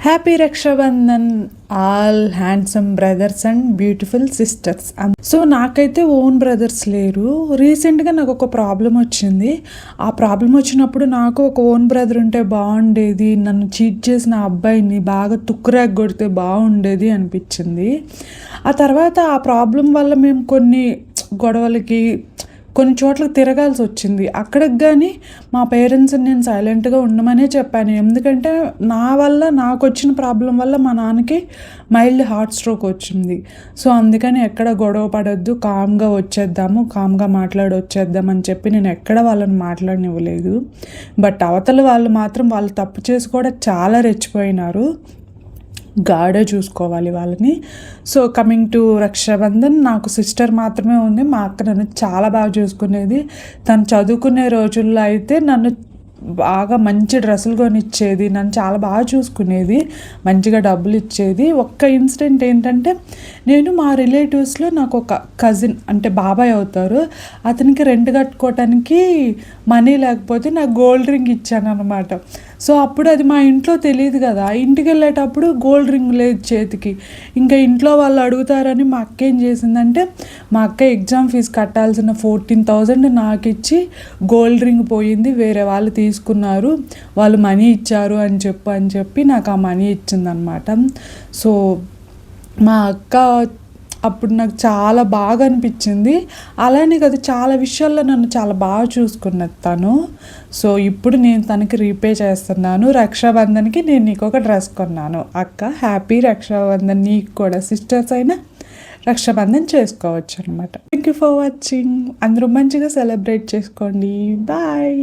Happy Rakshabandhan all handsome brothers and beautiful sisters. So నాకైతే own brothers లేరు. రీసెంట్గా నాకు ఒక ప్రాబ్లం వచ్చింది. ఆ ప్రాబ్లం వచ్చినప్పుడు నాకు ఒక ఓన్ బ్రదర్ ఉంటే బాగుండేది, నన్ను చీట్ చేసిన అబ్బాయిని బాగా తుక్కురాకు కొడితే బాగుండేది అనిపించింది. ఆ తర్వాత ఆ ప్రాబ్లం వల్ల మేము కొన్ని గొడవలకి కొన్ని చోట్లకి తిరగాల్సి వచ్చింది. అక్కడికి కానీ మా పేరెంట్స్ని నేను సైలెంట్గా ఉండమనే చెప్పాను. ఎందుకంటే నా వల్ల నాకు వచ్చిన ప్రాబ్లం వల్ల మా నాన్నకి మైల్డ్ హార్ట్ స్ట్రోక్ వచ్చింది. సో అందుకని ఎక్కడ గొడవ పడొద్దు, కామ్గా వచ్చేద్దాము, కామ్గా మాట్లాడి వచ్చేద్దాం అని చెప్పి నేను ఎక్కడ వాళ్ళని మాట్లాడనివ్వలేదు. బట్ అవతల వాళ్ళు మాత్రం వాళ్ళు తప్పు చేసి కూడా చాలా రెచ్చిపోయినారు. గాడే చూసుకోవాలి వాళ్ళని. సో కమింగ్ టు రక్షాబంధన్, నాకు సిస్టర్ మాత్రమే ఉంది. మా అక్క నన్ను చాలా బాగా చూసుకునేది. తను చదువుకునే రోజుల్లో అయితే నన్ను బాగా మంచి డ్రెస్సులు కొనిచ్చేది, నన్ను చాలా బాగా చూసుకునేది, మంచిగా డబ్బులు ఇచ్చేది. ఒక్క ఇన్సిడెంట్ ఏంటంటే, నేను మా రిలేటివ్స్లో నాకు ఒక కజిన్ అంటే బాబాయ్ అవుతారు, అతనికి రెంట్ కట్టుకోవటానికి మనీ లేకపోతే నాకు గోల్డ్ రింగ్ ఇచ్చాను అనమాట. సో అప్పుడు అది మా ఇంట్లో తెలియదు కదా, ఇంటికి వెళ్ళేటప్పుడు గోల్డ్ రింగ్ లేదు చేతికి. ఇంకా ఇంట్లో వాళ్ళు అడుగుతారని మా అక్క ఏం చేసిందంటే, మా అక్క ఎగ్జామ్ ఫీజు కట్టాల్సిన 14,000 నాకు ఇచ్చి గోల్డ్ రింగ్ పోయింది, వేరే వాళ్ళు తీసుకున్నారు, వాళ్ళు మనీ ఇచ్చారు అని చెప్పి నాకు ఆ మనీ ఇచ్చిందనమాట. సో మా అక్క అప్పుడు నాకు చాలా బాగా అనిపించింది. అలానే కదా చాలా విషయాల్లో నన్ను చాలా బాగా చూసుకున్నది తను. సో ఇప్పుడు నేను తనకి రీపే చేస్తున్నాను. రక్షాబంధన్కి నేను నీకు ఒక డ్రెస్ కొన్నాను. అక్క హ్యాపీ రక్షాబంధన్. నీకు కూడా సిస్టర్స్ అయినా రక్షాబంధన్ చేసుకోవచ్చు అనమాట. Thank you for watching. అందరూ మంచిగా సెలబ్రేట్ చేసుకోండి. బాయ్.